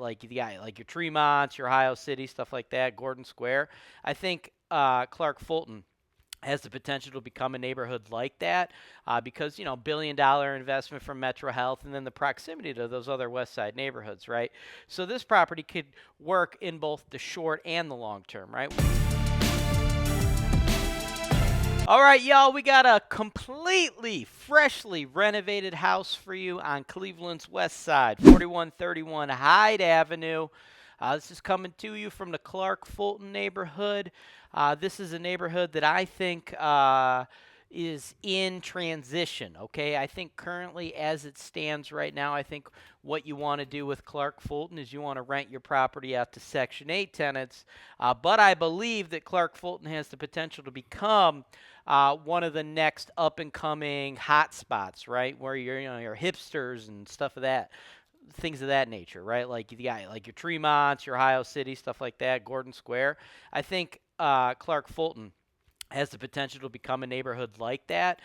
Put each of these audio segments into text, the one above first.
Like you got like your Tremonts, your Ohio City, stuff like that, Gordon Square. I think Clark Fulton has the potential to become a neighborhood like that because, $1 billion investment from Metro Health and then the proximity to those other West Side neighborhoods, right? So this property could work in both the short and the long term, right? All right, y'all, we got a completely freshly renovated house for you on Cleveland's west side, 4131 Hyde Avenue. This is coming to you from the Clark Fulton neighborhood. This is a neighborhood that I think is in transition, okay? I think currently, as it stands right now, I think what you want to do with Clark Fulton is you want to rent your property out to Section 8 tenants. But I believe that Clark Fulton has the potential to become one of the next up-and-coming hot spots, right, where your hipsters and stuff of that, things of that nature, right? Like you got like your Tremonts, your Ohio City, stuff like that, Gordon Square. I think Clark Fulton has the potential to become a neighborhood like that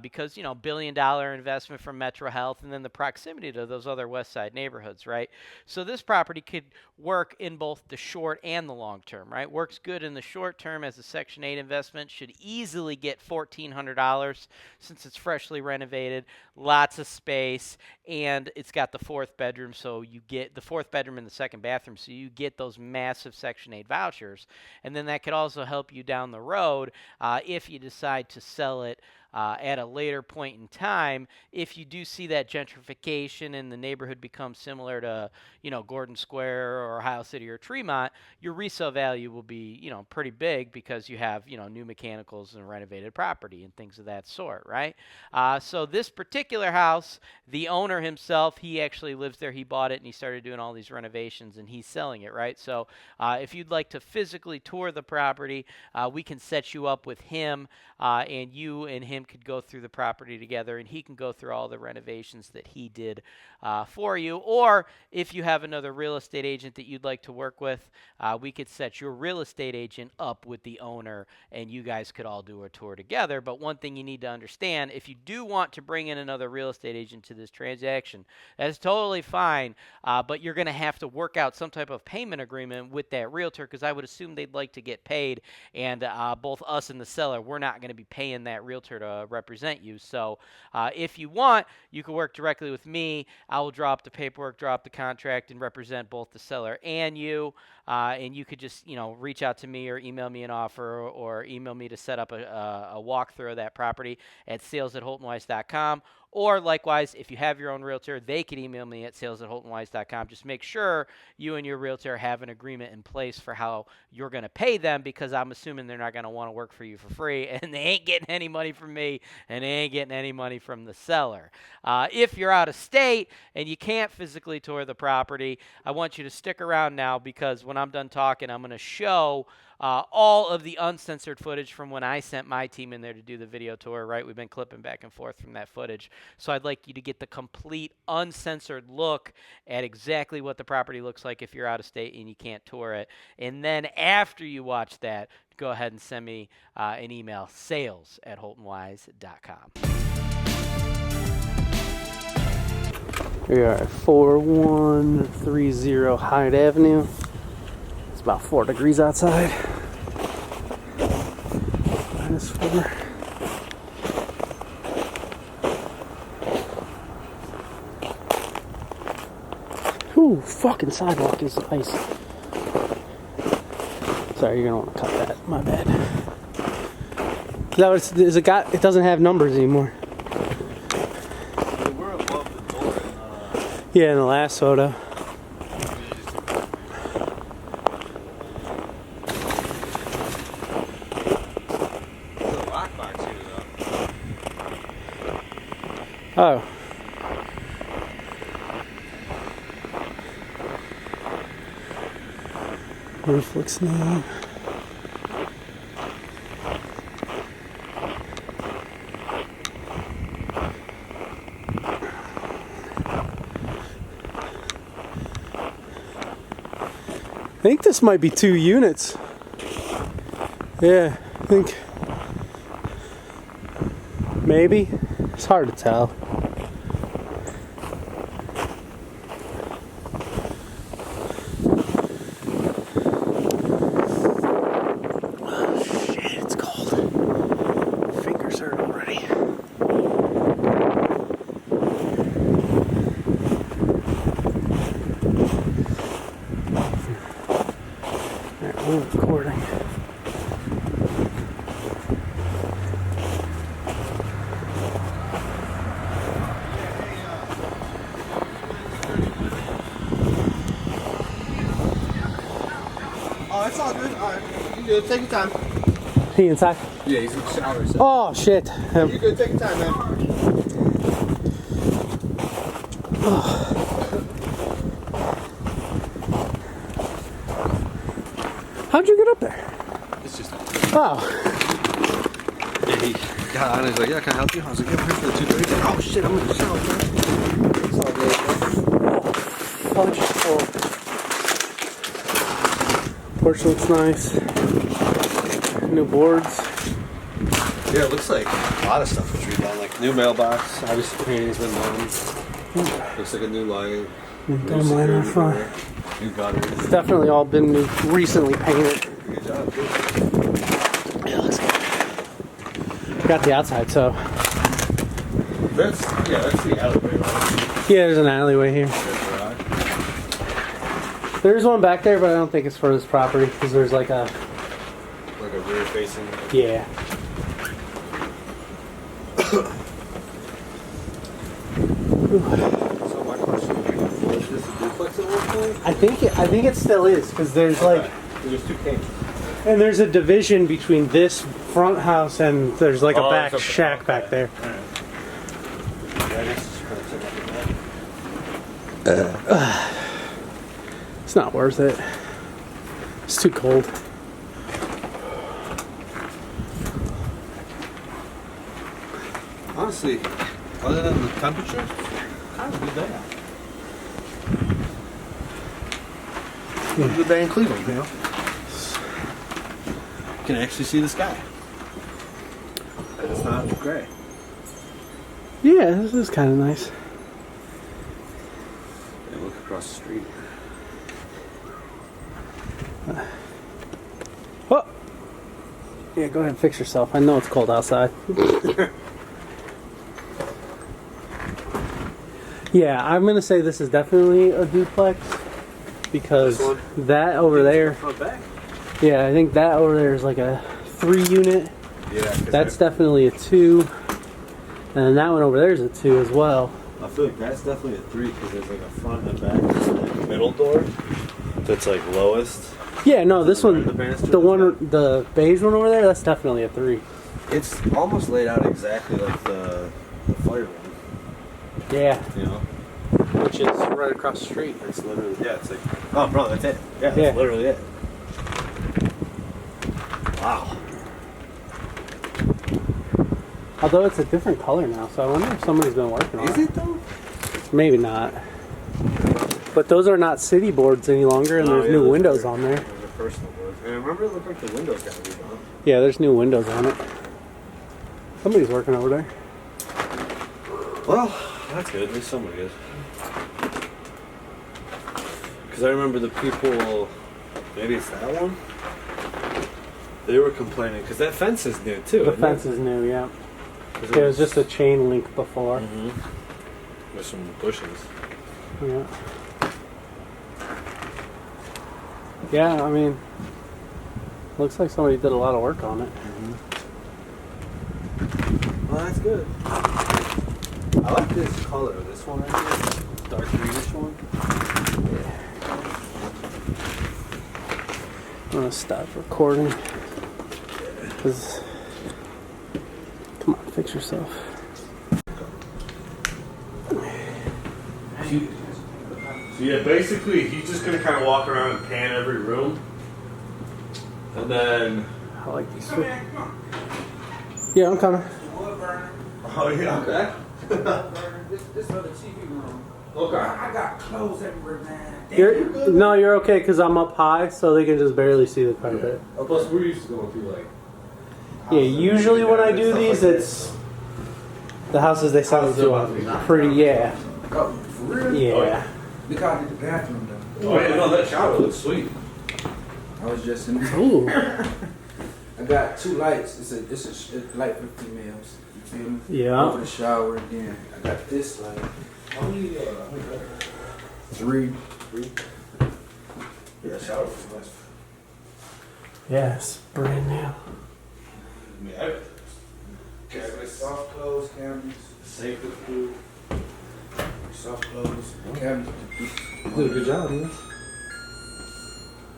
because, $1 billion investment from Metro Health and then the proximity to those other West Side neighborhoods, right? So this property could work in both the short and the long term, right? Works good in the short term as a Section 8 investment, should easily get $1,400 since it's freshly renovated, lots of space, and it's got the fourth bedroom, so you get the fourth bedroom and the second bathroom, so you get those massive Section 8 vouchers. And then that could also help you down the road if you decide to sell it at a later point in time. If you do see that gentrification and the neighborhood becomes similar to, Gordon Square or Ohio City or Tremont, your resale value will be, pretty big because you have, new mechanicals and renovated property and things of that sort, right? So this particular house, the owner himself, he actually lives there. He bought it and he started doing all these renovations and he's selling it, right? So if you'd like to physically tour the property, we can set you up with him, and you and him could go through the property together, and he can go through all the renovations that he did for you. Or if you have another real estate agent that you'd like to work with, we could set your real estate agent up with the owner, and you guys could all do a tour together. But one thing you need to understand, if you do want to bring in another real estate agent to this transaction, that's totally fine, but you're going to have to work out some type of payment agreement with that realtor because I would assume they'd like to get paid, and both us and the seller, we're not going to be paying that realtor to represent you. So if you want, you can work directly with me. I will drop the paperwork, drop the contract, and represent both the seller and you. And you could just, reach out to me or email me an offer or email me to set up a walkthrough of that property at sales@HoltonWise.com. Or likewise, if you have your own realtor, they can email me at sales@HoltonWise.com. Just make sure you and your realtor have an agreement in place for how you're going to pay them, because I'm assuming they're not going to want to work for you for free, and they ain't getting any money from me, and they ain't getting any money from the seller. If you're out of state and you can't physically tour the property, I want you to stick around now, because when I'm done talking, I'm going to show all of the uncensored footage from when I sent my team in there to do the video tour, right? We've been clipping back and forth from that footage. So I'd like you to get the complete uncensored look at exactly what the property looks like if you're out of state and you can't tour it. And then after you watch that, go ahead and send me an email, sales@HoltonWise.com. We are at 4130 Hyde Avenue. It's about 4 degrees outside. -4. Ooh, fucking sidewalk is ice. Sorry, you're gonna want to cut that. My bad. There's a guy. It doesn't have numbers anymore. We're above the door. Yeah, in the last photo. Oh. Roof looks new. I think this might be 2 units. Yeah, I think. Maybe. It's hard to tell. still recording. Oh, it's all good. All right. You good. Take your time. He inside? Yeah, he's in the shower. So. Oh, shit. You good. Take your time, man. How'd you get up there? It's just. Oh. Yeah, he got on. He's like, "Yeah, can I help you?" I was like, "Yeah, I'm here for the 2:30." He's like, "Oh shit, I'm in the shower, man." It's all good. Punch full. Porch looks nice. New boards. Yeah, it looks like a lot of stuff was redone. Like new mailbox. Obviously, painting's been done. Looks like a new light. New dome line in front. New gutters. It's definitely all been new, recently painted. Good job, dude. Yeah, looks good. Got the outside, so. That's the alleyway, right? Yeah, there's an alleyway here. There's one back there, but I don't think it's for this property because there's like a rear facing. Yeah. So my question is this a duplex at one point? I think it still is because there's like There's two cages. and there's a division between this front house and there's like a back okay. shack back there. All right. Yeah, I guess it's gonna take like a minute. It's not worth it. It's too cold. Honestly, other than the temperature, kind of a good day out. A good day in Cleveland, you know. You can actually see the sky. And it's not gray. Yeah, this is kind of nice. And look across the street. Oh. Yeah, go ahead and fix yourself. I know it's cold outside. Yeah, I'm gonna say this is definitely a duplex because that over there. Yeah, I think that over there is like a 3 unit. Yeah, That's definitely a 2, and then that one over there is a 2 as well. I feel like that's definitely a 3 because there's like a front and back like middle door that's like lowest. Yeah, no, this one, The banister the beige one over there, that's definitely a 3. It's almost laid out exactly like the fire one. Yeah, You know? which is right across the street. It's literally, yeah, it's like, oh, bro, that's it. Yeah, Yeah. that's literally it. Wow. Although it's a different color now, so I wonder if somebody's been working on it. Is it though? Maybe not. But those are not city boards any longer, and there's new windows on there. There's a personal board. And I remember it looked like the windows got redone. Yeah, there's new windows on it. Somebody's working over there. Well, that's good. At least somebody is. Because I remember the people, maybe it's that one, they were complaining, because that fence is new too. The isn't fence it? is new, yeah. 'Cause It was just a chain link before. Mm-hmm. There's some bushes. Yeah. Yeah, I mean, looks like somebody did a lot of work on it. Well, that's good. I like this color, this one right here. Dark greenish one. I'm gonna stop recording. Cause, come on, fix yourself. So yeah, basically he's just gonna kind of walk around and pan every room, and then. I like these. Yeah, I'm coming. Oh yeah, okay. This for the TV room. Okay. I got clothes everywhere, man. No, you're okay because I'm up high, so they can just barely see the carpet. Plus, we're used to going through like. Yeah, usually when I do these, it's the houses they sell me to are pretty. Yeah, Oh, for real? yeah. Look how I did the bathroom though. Oh yeah, no, that shower looks sweet. I was just in there. Ooh. I got 2 lights. It's a light for females. You feel me? Yeah. Over the shower, and then I got this light. How many? 3. Yeah, shower was nice. Yes, brand new. I mean, everything. Cabinets, soft close cabinets, Safe with food. soft close cabinets. You did a good job, man.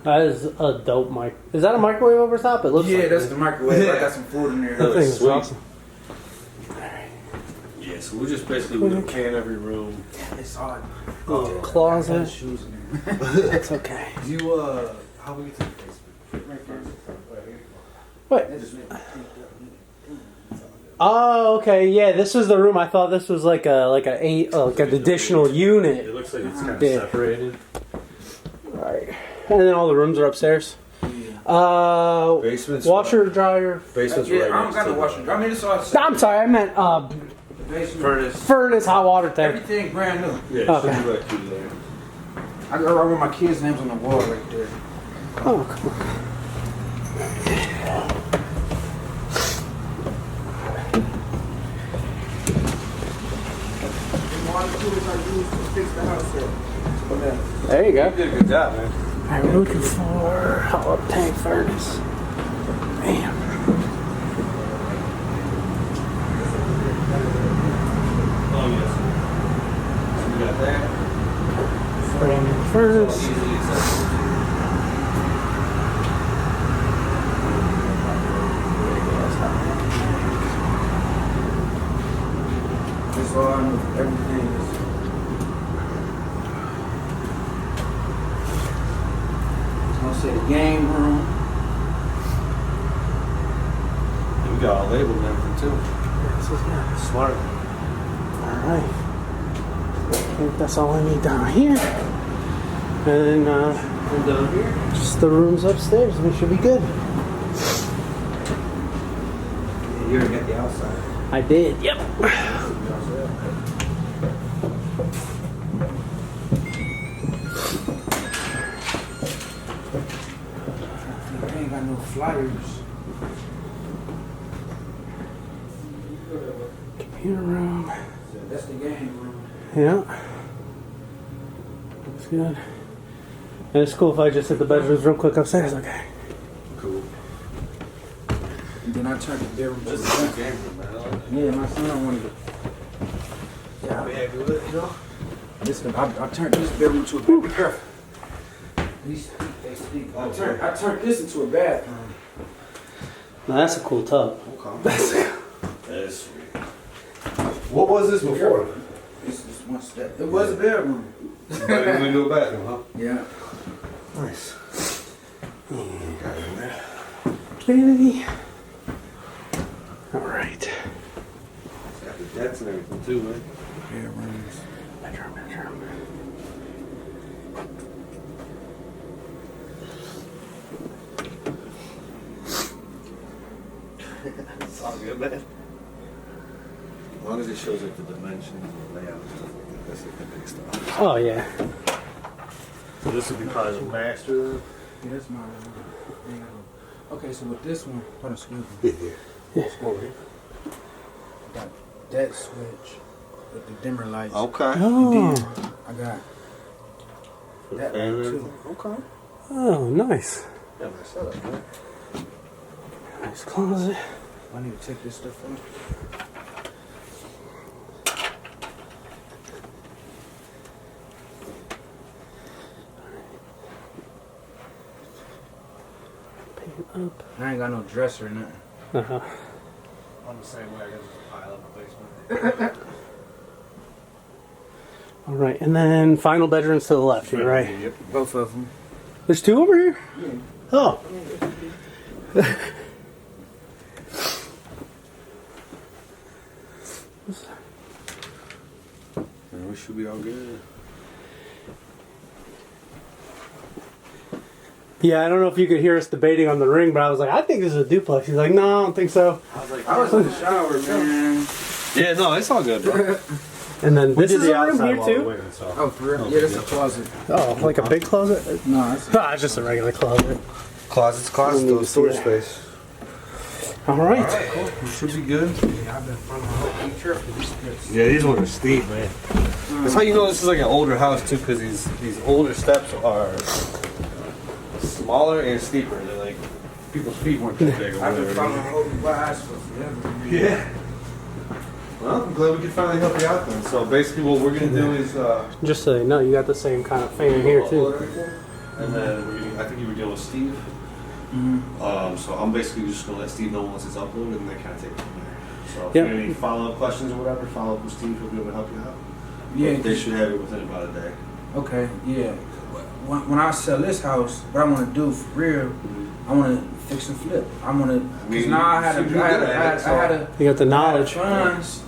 That is a dope mic. Is that a microwave over top? It looks Yeah, like that's it. the microwave. I got some food in there. That thing is Sweet. awesome. Yeah, so we're just basically gonna can every room. It's odd. Little I got closet. shoes in there. That's okay. You how we get to the basement? Right first. Wait. They just make me think Oh, okay. Yeah, this is the room. I thought this was like an additional It unit. looks like it's kind of Yeah. separated. Right. And then all the rooms are upstairs. Basement's Washer, dryer. Basement's yeah, right I don't next got to no the- washing. I mean, it's all I'm sorry, I meant the basement. Furnace. furnace, hot water tank. Everything brand new. Yeah, it Okay. should be right through there. I got right with my kids' names on the wall right there. Oh, come on. The water tools I use to fix the house here. There you go. You did a good job, man. Alright, we're looking for hot water tank furnace. Bam. Oh, yes. So we got that. Brand new furnace. Easily accessible. That's all I know. Everything is. I was gonna say the game room. And we got all labeled and everything too. This is good. Smart. Alright. I think that's all I need down here. And then And down here. just the rooms upstairs. We should be good. You already got the outside. I did, yep. I ain't got no flyers. Computer room. That's the game room. Yeah. Looks good. And it's cool if I just hit the bedrooms real quick upstairs. Okay. Cool. And then I turned the bedroom to This the is a back. game room, man. I like it. Yeah, my son wanted it. Yeah, Be happy with it, you know? listen, I turned this bedroom to a bathroom. Be careful. These they speak. I turned this into a bathroom. Now that's a cool tub. Okay. That is sweet. What was this before? This is one step. It was a bedroom. But it went into a bathroom, huh? Yeah. Nice. Got it in there. Baby. Alright. It's got the jets and everything too, man. Bedrooms. Bedroom. It's all good, man. As long as it shows like the dimensions and layout and stuff like that, that's like the big stuff. Oh, yeah. So this would be probably the master. Yeah, that's my room. Okay, so with this one, hold on, excuse me. Yeah. Over here. Got that switch with the dimmer lights. Okay. Oh. I got For the that fan one and too. everything. Okay. Oh, nice. Yeah, nice setup, man. Nice closet. I need to take this stuff off. Paint up. I ain't got no dresser or nothing. Uh-huh. I'm the same way. I got just a pile up in the basement. All right, and then final bedrooms to the left here, right? Yep. Both of them. There's two over here? Yeah. Oh. Yeah, we should be all good. Yeah, I don't know if you could hear us debating on the ring, but I was like, I think this is a duplex. He's like, no, I don't think so. I was in the shower, man. Yeah, no, it's all good, bro. And then this is a room here too? Oh, for real? Yeah, that's a closet. Oh, like a big closet? No, it's Ah, it's just a regular closet. Closets, Don't need to see storage that. space. All right. Cool. You should be good. yeah, I've been finding out. Be careful. These steps. Yeah, these ones are steep, man. That's how you know this is like an older house too, because these older steps are smaller and steeper. They're like people's feet weren't that big or I've been whatever. following HoltonWise for forever. Yeah. Well, I'm glad we could finally help you out then. So basically what we're going to do is... Just so you know, you got the same kind of fan here too. And then we're gonna, I think you were dealing with Steve. So I'm basically just going to let Steve know once it's uploaded and they kind of take it from there. So if you have any follow-up questions or whatever, follow up with Steve. He'll be able to help you out. Yeah. But they should have it within about a day. Okay, yeah. When I sell this house, what I want to do for real, I want to fix and flip. I want to, because now I had to, You got the knowledge. funds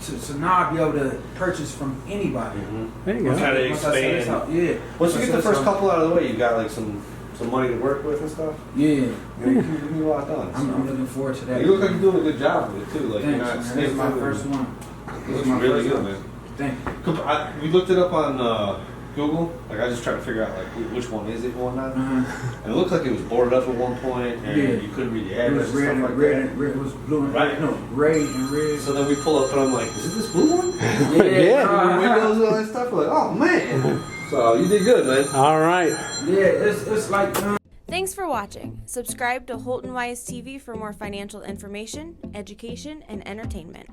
to now be able to purchase from anybody. There you We're go. trying to Once I sell this expand. house, yeah. Once you get the first couple out of the way, you got like some money to work with and stuff. Yeah. You can be locked on. I'm looking forward to that. You look like you're doing a good job with it too. Like Thanks, you're not man. This is my first one. It looks really good, man. Thank you. We looked it up on Google. Like I just tried to figure out like which one is it going on. And it looked like it was boarded up at one point, and you couldn't read the It address was red and stuff and like red that. and red. It was blue and Right. no, red and red. So then we pull up, and I'm like, "Is it this blue one?" Yeah. Windows and all that stuff. We're like, "Oh man!" So you did good, man. All right. Yeah, it's like. Thanks for watching. Subscribe to HoltonWise TV for more financial information, education, and entertainment.